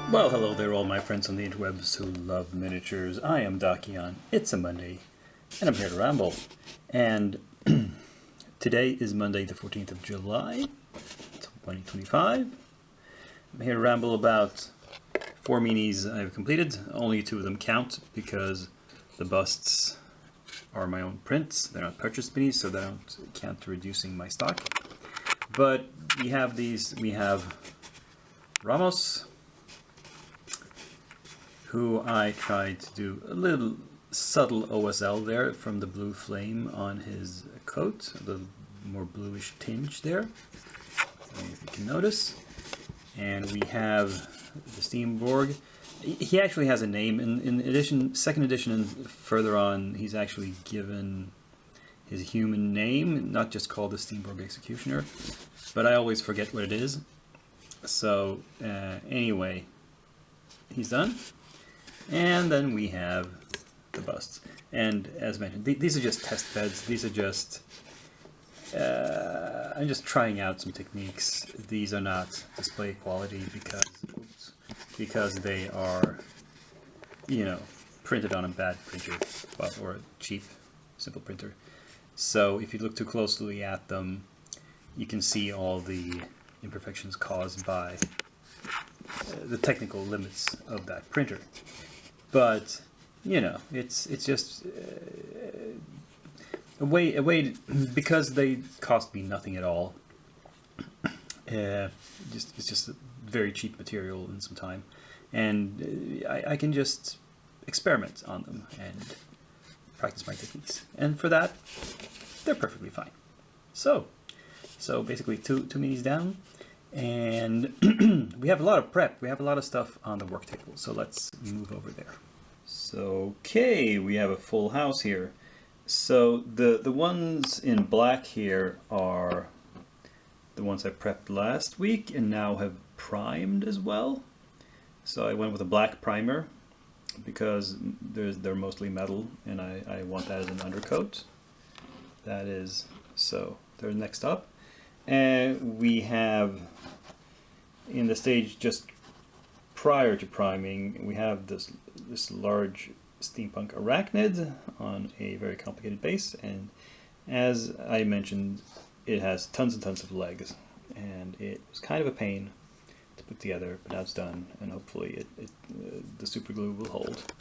Well, hello there, all my friends on the interwebs who love miniatures. I am Dakion. It's a Monday, and I'm here to ramble. And today is Monday, the 14th of July, 2025. I'm here to ramble about 4 minis I've completed. Only 2 of them count because the busts are my own prints. They're not purchased minis, so they don't count to reducing my stock. But we have these. We have Ramos, who I tried to do a little subtle OSL there from the blue flame on his coat, a little more bluish tinge there, if you can notice. And we have the Steamborg. He actually has a name. In edition, second edition and further on, he's actually given his human name, not just called the Steamborg Executioner, but I always forget what it is. So anyway, he's done. And then we have the busts. And as mentioned, these are just test beds. These are just, I'm just trying out some techniques. These are not display quality because they are, printed on a bad printer, or a cheap, simple printer. So if you look too closely at them, you can see all the imperfections caused by the technical limits of that printer. But it's just a way because they cost me nothing at all. It's just a very cheap material and some time, and I can just experiment on them and practice my techniques, and for that they're perfectly fine. So basically two minis down. And we have a lot of prep. We have a lot of stuff on the work table. So let's move over there. So, okay, we have a full house here. So the ones in black here are the ones I prepped last week and now have primed as well. So I went with a black primer because they're mostly metal and I want that as an undercoat. That is, so they're next up. And we have, in the stage just prior to priming, we have this large steampunk arachnid on a very complicated base, and as I mentioned, it has tons and tons of legs, and it was kind of a pain to put together, but now it's done, and hopefully the super glue will hold.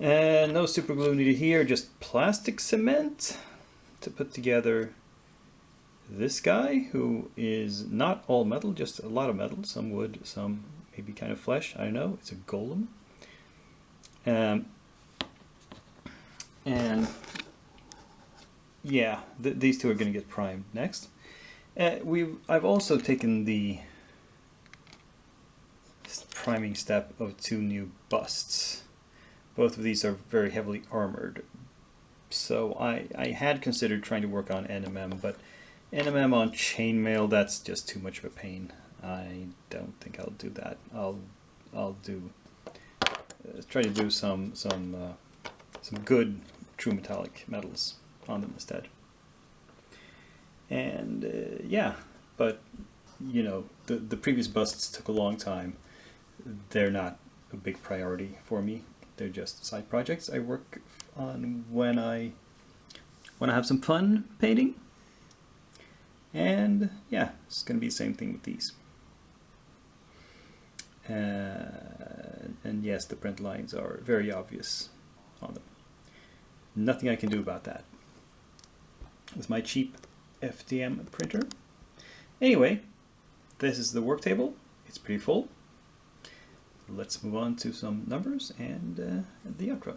And no super glue needed here, just plastic cement to put together this guy, who is not all metal, just a lot of metal, some wood, some maybe kind of flesh, I don't know. It's a golem. And yeah, these two are going to get primed next. I've also taken the priming step of 2 new busts. Both of these are very heavily armored. So I had considered trying to work on NMM, but NMM on chainmail, that's just too much of a pain. I don't think I'll do that. I'll do try to do some good true metallic metals on them instead. And yeah, but the previous busts took a long time. They're not a big priority for me. They're just side projects I work on when I have some fun painting. And yeah, it's going to be the same thing with these. And yes, the print lines are very obvious on them. Nothing I can do about that with my cheap FDM printer. Anyway, this is the work table. It's pretty full. Let's move on to some numbers and the outro.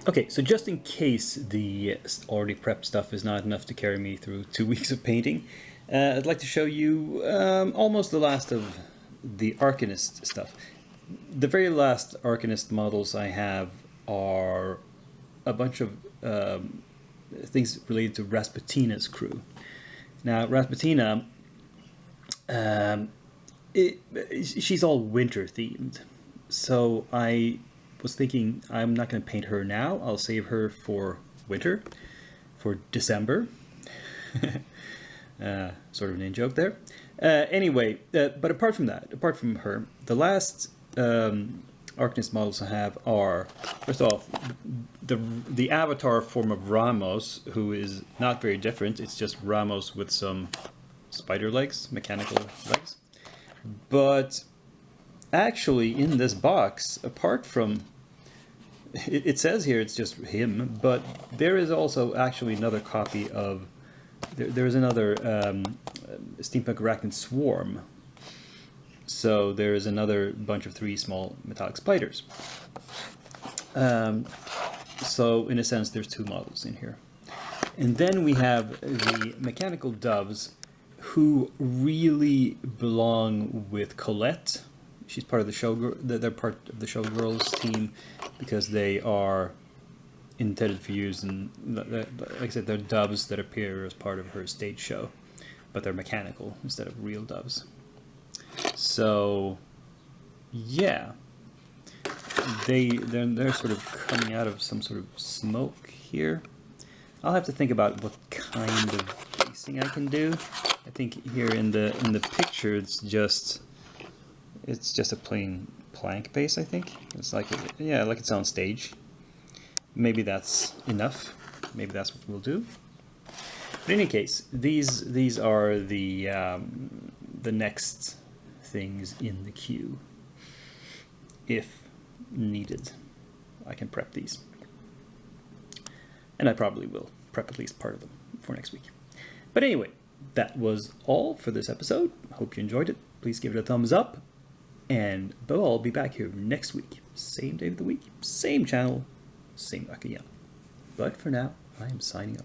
Okay, so just in case the already prepped stuff is not enough to carry me through 2 weeks of painting, I'd like to show you almost the last of the Arcanist stuff. The very last Arcanist models I have are a bunch of things related to Rasputina's crew. Now, Rasputina, she's all winter themed, so I was thinking I'm not going to paint her now. I'll save her for winter. for December. Sort of an in-joke there. Anyway, but apart from that, apart from her, the last Arcanist models I have are, first off, the avatar form of Ramos, who is not very different. It's just Ramos with some spider legs, mechanical legs. But actually, in this box, apart from it says here it's just him, but there is also actually another copy of there's another Steampunk Arachnid Swarm. So there is another bunch of 3 small metallic spiders. So in a sense, there's 2 models in here. And then we have the mechanical doves, who really belong with Colette. She's part of the showgirl. They're part of the showgirls team because they are intended for use, and like I said, they're doves that appear as part of her stage show, but they're mechanical instead of real doves. So, yeah, they're sort of coming out of some sort of smoke here. I'll have to think about what kind of facing I can do. I think here in the picture it's just a plain plank base. I think it's like like it's on stage. Maybe that's enough. Maybe that's what we'll do. But in any case, these are the next things in the queue. If needed, I can prep these, and I probably will prep at least part of them for next week. But anyway, that was all for this episode. Hope you enjoyed it. Please give it a thumbs up, and I'll be back here next week, same day of the week, same channel, same Akiyama. But for now, I am signing off.